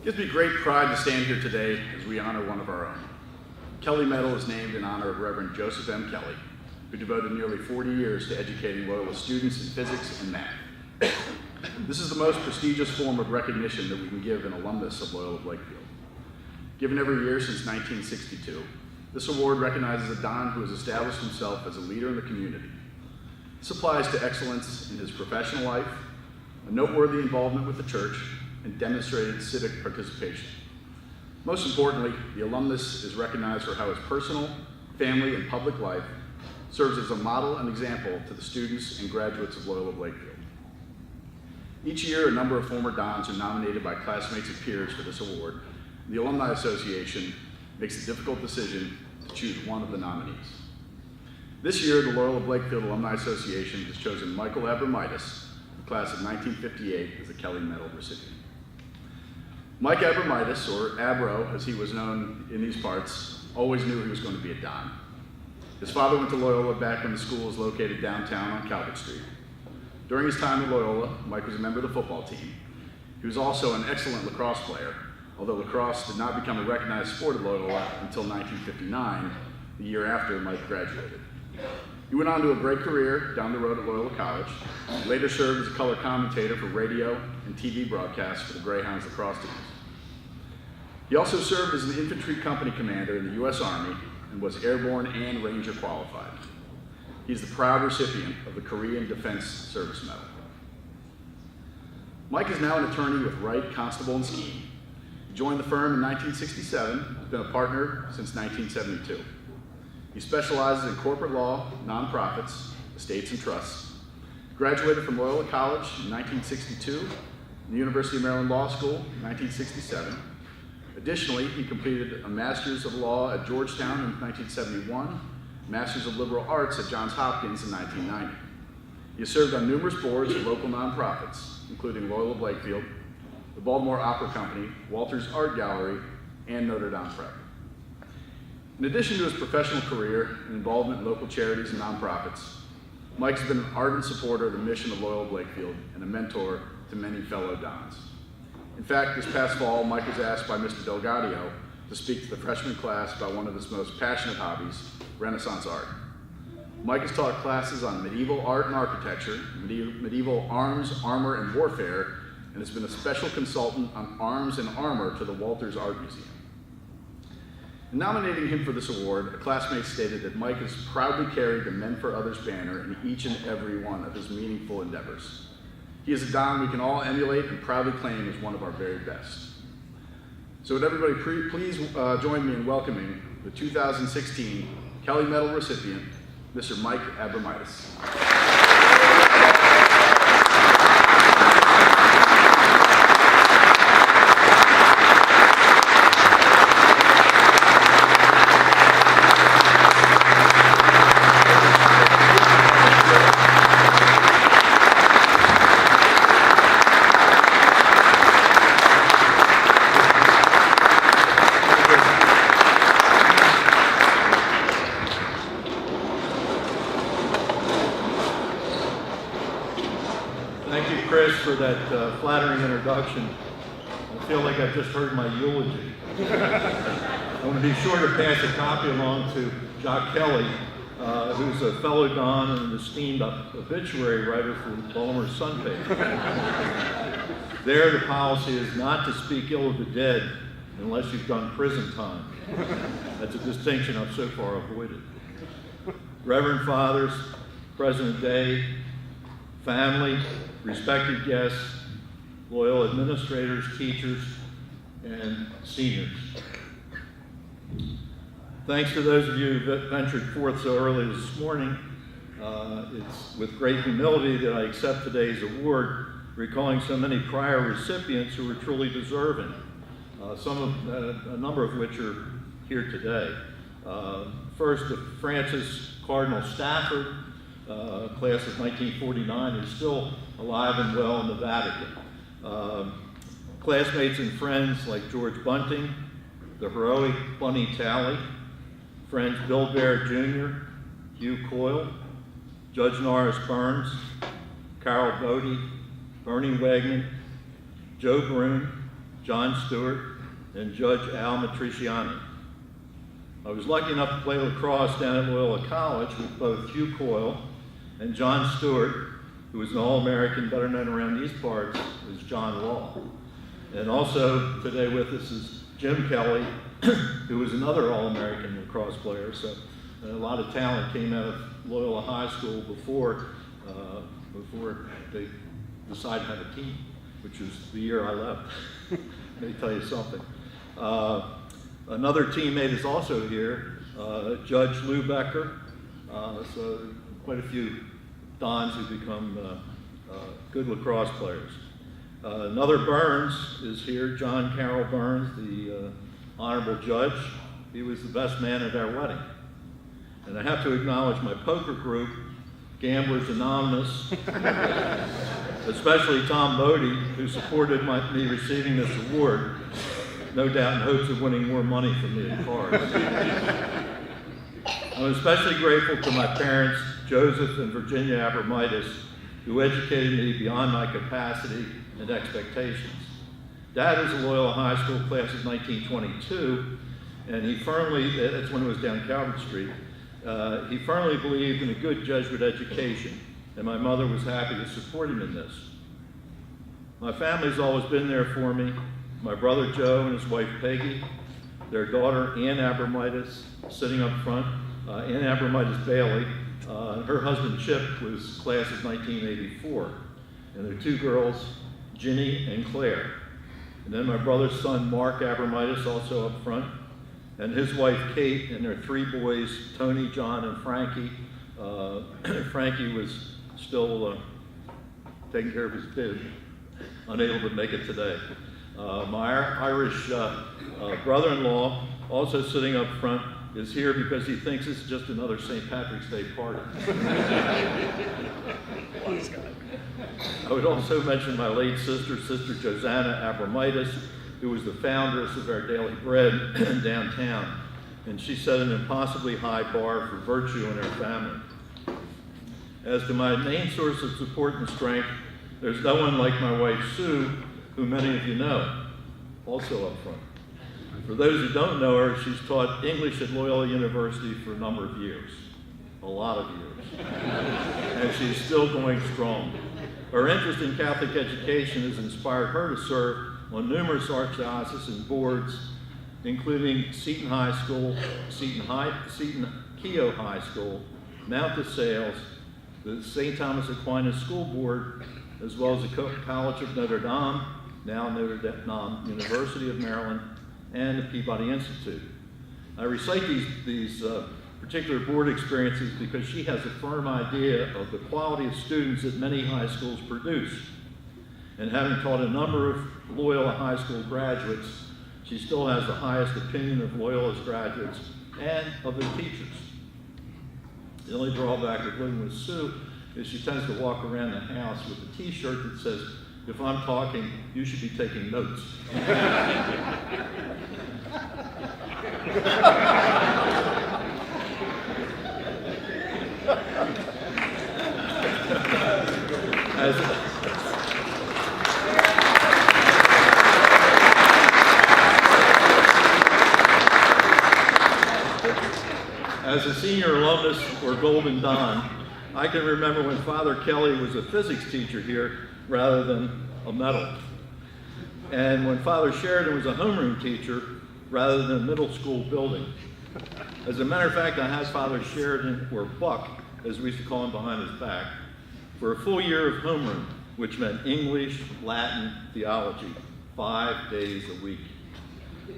gives me great pride to stand here today as we honor one of our own. Kelley Medal is named in honor of Reverend Joseph M. Kelley, who devoted nearly 40 years to educating Loyola students in physics and math. This is the most prestigious form of recognition that we can give an alumnus of Loyola Blakefield. Given every year since 1962, this award recognizes a Don who has established himself as a leader in the community. This applies to excellence in his professional life, a noteworthy involvement with the church, and demonstrated civic participation. Most importantly, the alumnus is recognized for how his personal, family, and public life serves as a model and example to the students and graduates of Loyola Blakefield. Each year, a number of former Dons are nominated by classmates and peers for this award. The Alumni Association makes the difficult decision to choose one of the nominees. This year, the Loyola Blakefield Alumni Association has chosen Michael Abromaitis, the class of 1958, as the Kelley Medal recipient. Mike Abromaitis, or Abro as he was known in these parts, always knew he was going to be a Don. His father went to Loyola back when the school was located downtown on Calvert Street. During his time at Loyola, Mike was a member of the football team. He was also an excellent lacrosse player, although lacrosse did not become a recognized sport at Loyola until 1959, the year after Mike graduated. He went on to a great career down the road at Loyola College. He later served as a color commentator for radio and TV broadcasts for the Greyhounds lacrosse teams. He also served as an infantry company commander in the U.S. Army and was airborne and Ranger qualified. He's the proud recipient of the Korean Defense Service Medal. Mike is now an attorney with Wright, Constable, and Skeen. He joined the firm in 1967, has been a partner since 1972. He specializes in corporate law, nonprofits, estates, and trusts. Graduated from Loyola College in 1962, and the University of Maryland Law School in 1967. Additionally, he completed a Master's of Law at Georgetown in 1971, Master's of Liberal Arts at Johns Hopkins in 1990. He has served on numerous boards of local nonprofits, including Loyola Blakefield, the Baltimore Opera Company, Walters Art Gallery, and Notre Dame Prep. In addition to his professional career and involvement in local charities and nonprofits, Mike's been an ardent supporter of the mission of Loyola Blakefield and a mentor to many fellow Dons. In fact, this past fall, Mike was asked by Mr. Delgadio to speak to the freshman class about one of his most passionate hobbies, Renaissance art. Mike has taught classes on medieval art and architecture, medieval arms, armor, and warfare, and has been a special consultant on arms and armor to the Walters Art Museum. In nominating him for this award, a classmate stated that Mike has proudly carried the Men for Others banner in each and every one of his meaningful endeavors. He is a Don we can all emulate and proudly claim as one of our very best. So would everybody please join me in welcoming the 2016 Kelley Medal recipient, Mr. Mike Abromaitis. For that flattering introduction. I feel like I've just heard my eulogy. I'm going to be sure to pass a copy along to Jock Kelley, who's a fellow Don and an esteemed obituary writer for the Baltimore Sun paper. There, the policy is not to speak ill of the dead unless you've done prison time. That's a distinction I've so far avoided. Reverend Fathers, President Day, family, respected guests, Loyola administrators, teachers, and seniors. Thanks to those of you who ventured forth so early this morning. It's with great humility that I accept today's award, recalling so many prior recipients who were truly deserving, a number of which are here today. First, Francis Cardinal Stafford, class of 1949, who's still alive and well in the Vatican. Classmates and friends like George Bunting, the heroic Bunny Talley, friends Bill Baird Jr., Hugh Coyle, Judge Norris Burns, Carol Bodie, Bernie Wegman, Joe Broom, John Stewart, and Judge Al Matriciani. I was lucky enough to play lacrosse down at Loyola College with both Hugh Coyle and John Stewart, who was an All-American better known around these parts as John Law. And also today with us is Jim Kelley, who was another All-American lacrosse player. So a lot of talent came out of Loyola High School before they decided to have a team, which was the year I left. Let me tell you something. Another teammate is also here, Judge Lou Becker. So quite a few Dons who become good lacrosse players. Another Burns is here, John Carroll Burns, the honorable judge. He was the best man at our wedding. And I have to acknowledge my poker group, Gamblers Anonymous, especially Tom Bodie, who supported me receiving this award, no doubt in hopes of winning more money from me in cards. I'm especially grateful to my parents, Joseph and Virginia Abromaitis, who educated me beyond my capacity and expectations. Dad was a Loyola High School class of 1922, and he firmly, that's when it was down Calvert Street, he firmly believed in a good Jesuit education, and my mother was happy to support him in this. My family's always been there for me. My brother Joe and his wife Peggy, their daughter Ann Abromaitis, sitting up front, Ann Abromaitis Bailey, her husband Chip was class of 1984, and their two girls, Ginny and Claire. And then my brother's son Mark Abromaitis, also up front, and his wife Kate, and their three boys, Tony, John, and Frankie. Frankie was still taking care of his bib, unable to make it today. My Irish brother-in-law, also sitting up front, is here because he thinks it's just another St. Patrick's Day party. I would also mention my late sister, Sister Josanna Abromaitis, who was the foundress of our Daily Bread downtown. And she set an impossibly high bar for virtue in our family. As to my main source of support and strength, there's no one like my wife, Sue, who many of you know, also up front. For those who don't know her, she's taught English at Loyola University for a number of years, a lot of years, and she's still going strong. Her interest in Catholic education has inspired her to serve on numerous archdiocesan boards, including Seton High School, Seton Keogh High School, Mount DeSales, the St. Thomas Aquinas School Board, as well as the College of Notre Dame, now Notre Dame University of Maryland, and the Peabody Institute. I recite these particular board experiences because she has a firm idea of the quality of students that many high schools produce. And having taught a number of Loyola High School graduates, she still has the highest opinion of Loyola's graduates and of their teachers. The only drawback of living with Sue is she tends to walk around the house with a t-shirt that says, "If I'm talking, you should be taking notes." As a senior alumnus or Golden Don, I can remember when Father Kelley was a physics teacher here rather than a medal. And when Father Sheridan was a homeroom teacher rather than a middle school building. As a matter of fact, I had Father Sheridan, or Buck, as we used to call him behind his back, for a full year of homeroom, which meant English, Latin, theology, 5 days a week.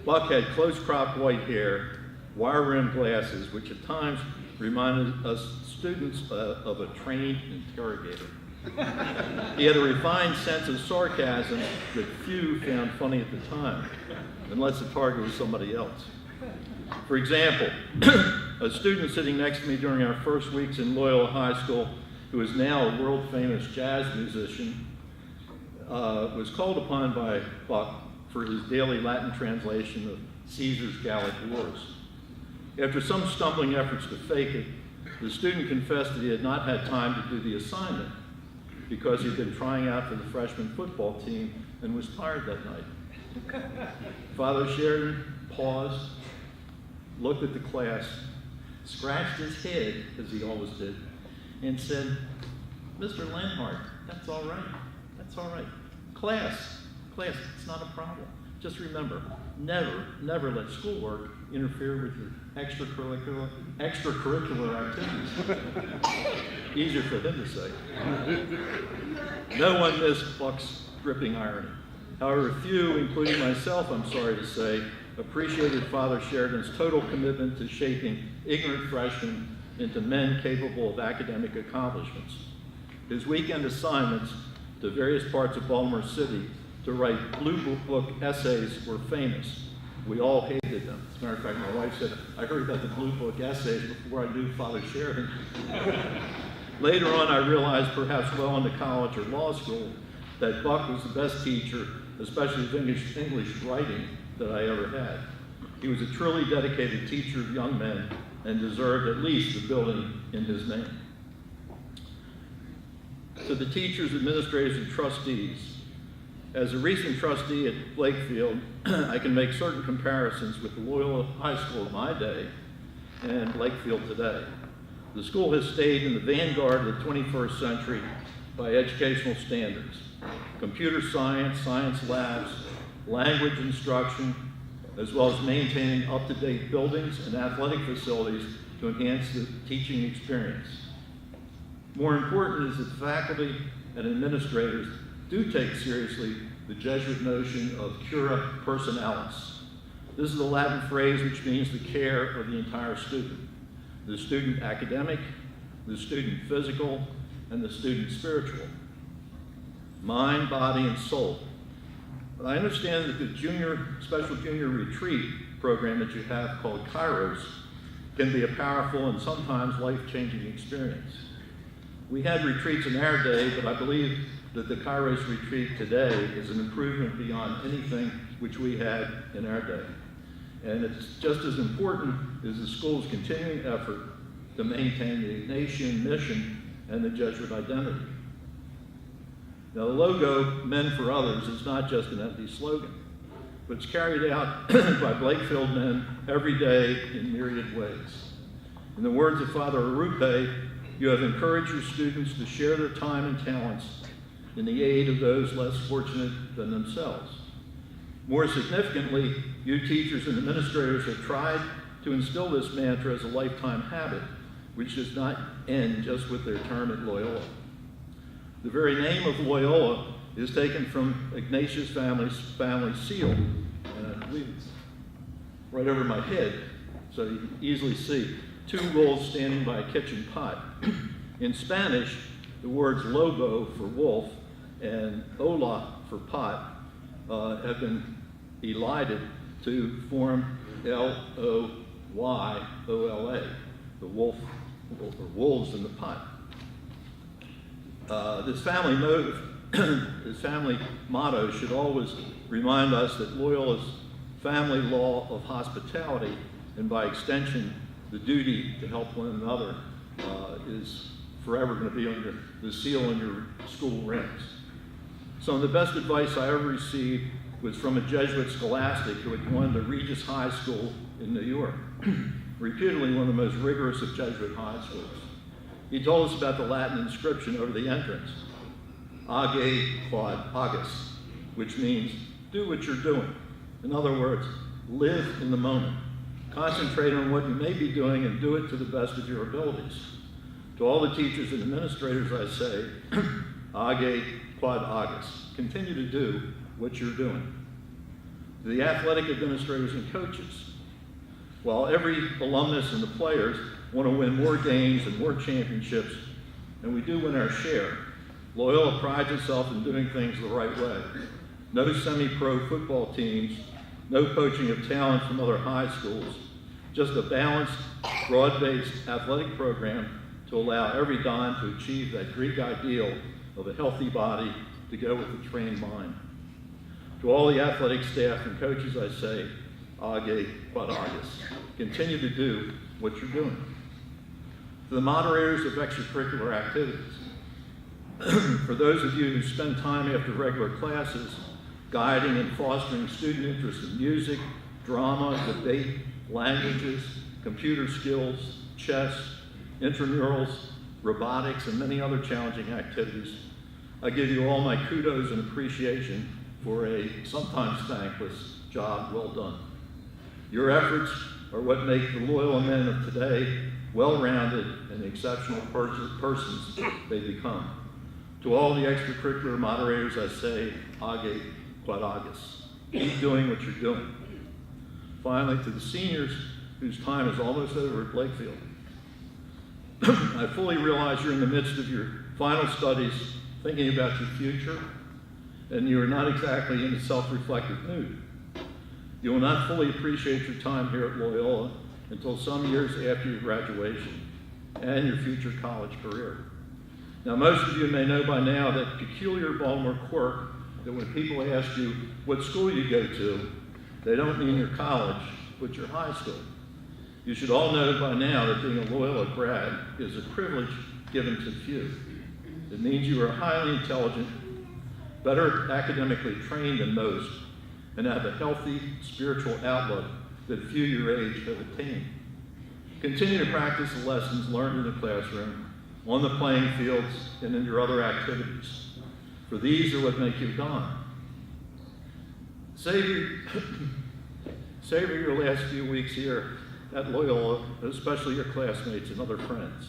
Buck had close-cropped white hair, wire-rimmed glasses, which at times reminded us students of a trained interrogator. He had a refined sense of sarcasm that few found funny at the time, unless the target was somebody else. For example, a student sitting next to me during our first weeks in Loyola High School, who is now a world-famous jazz musician, was called upon by Buck for his daily Latin translation of Caesar's Gallic Wars. After some stumbling efforts to fake it, the student confessed that he had not had time to do the assignment because he'd been trying out for the freshman football team and was tired that night. Father Sheridan paused, looked at the class, scratched his head, as he always did, and said, "Mr. Lenhart, that's all right. That's all right. Class, it's not a problem. Just remember, never let schoolwork interfere with your extracurricular activities." Easier for him to say. No one missed Buck's gripping irony. However, few, including myself, I'm sorry to say, appreciated Father Sheridan's total commitment to shaping ignorant freshmen into men capable of academic accomplishments. His weekend assignments to various parts of Baltimore City to write blue book essays were famous. We all hated them. As a matter of fact, my wife said, "I heard about the blue book essays before I knew Father Sheridan." Later on, I realized, perhaps well into college or law school, that Buck was the best teacher, especially of English writing, that I ever had. He was a truly dedicated teacher of young men and deserved at least a building in his name. To the teachers, administrators, and trustees, as a recent trustee at Blakefield, I can make certain comparisons with the Loyola High School of my day and Blakefield today. The school has stayed in the vanguard of the 21st century by educational standards: computer science, science labs, language instruction, as well as maintaining up-to-date buildings and athletic facilities to enhance the teaching experience. More important is that faculty and administrators do take seriously the Jesuit notion of cura personalis. This is a Latin phrase which means the care of the entire student: the student academic, the student physical, and the student spiritual. Mind, body, and soul. But I understand that the special junior retreat program that you have called Kairos can be a powerful and sometimes life-changing experience. We had retreats in our day, but I believe that the Kairos retreat today is an improvement beyond anything which we had in our day. And it's just as important as the school's continuing effort to maintain the Ignatian mission and the Jesuit identity. Now, the logo, Men for Others, is not just an empty slogan, but it's carried out by Blakefield men every day in myriad ways. In the words of Father Arupe, you have encouraged your students to share their time and talents in the aid of those less fortunate than themselves. More significantly, you teachers and administrators have tried to instill this mantra as a lifetime habit, which does not end just with their term at Loyola. The very name of Loyola is taken from Ignatius' family seal, and I believe it's right over my head, so you can easily see two wolves standing by a kitchen pot. In Spanish, the words lobo for wolf and ola for pot have been elided to form Loyola, the wolf or wolves in the pot. This family motto should always remind us that Loyola's family law of hospitality, and by extension, the duty to help one another, is forever going to be on the seal on your school rings. Some of the best advice I ever received was from a Jesuit scholastic who had gone to Regis High School in New York, reputedly one of the most rigorous of Jesuit high schools. He told us about the Latin inscription over the entrance, Age quod agas, which means do what you're doing. In other words, live in the moment. Concentrate on what you may be doing and do it to the best of your abilities. To all the teachers and administrators I say, Age quod agas, continue to do what you're doing. To the athletic administrators and coaches, while every alumnus and the players want to win more games and more championships, and we do win our share, Loyola prides itself in doing things the right way. No semi-pro football teams, no poaching of talent from other high schools, just a balanced, broad-based athletic program to allow every Don to achieve that Greek ideal of a healthy body to go with a trained mind. To all the athletic staff and coaches I say, Age quod agas, continue to do what you're doing. To the moderators of extracurricular activities, for those of you who spend time after regular classes guiding and fostering student interest in music, drama, debate, languages, computer skills, chess, intramurals, robotics, and many other challenging activities. I give you all my kudos and appreciation for a sometimes thankless job well done. Your efforts are what make the Loyola men of today well-rounded and the exceptional persons they become. To all the extracurricular moderators, I say, age quod agas. Keep doing what you're doing. Finally, to the seniors whose time is almost over at Blakefield, I fully realize you're in the midst of your final studies, thinking about your future, and you are not exactly in a self-reflective mood. You will not fully appreciate your time here at Loyola until some years after your graduation and your future college career. Now, most of you may know by now that peculiar Baltimore quirk that when people ask you what school you go to, they don't mean your college, but your high school. You should all know by now that being a Loyola grad is a privilege given to few. It means you are highly intelligent, better academically trained than most, and have a healthy spiritual outlook that few your age have attained. Continue to practice the lessons learned in the classroom, on the playing fields, and in your other activities. For these are what make you Don. Savor your last few weeks here at Loyola, especially your classmates and other friends.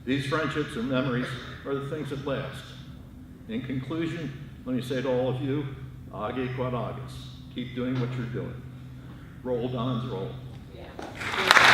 These friendships and memories are the things that last. In conclusion, let me say to all of you, age quod agas. Keep doing what you're doing. Roll, Dons, roll. Yeah.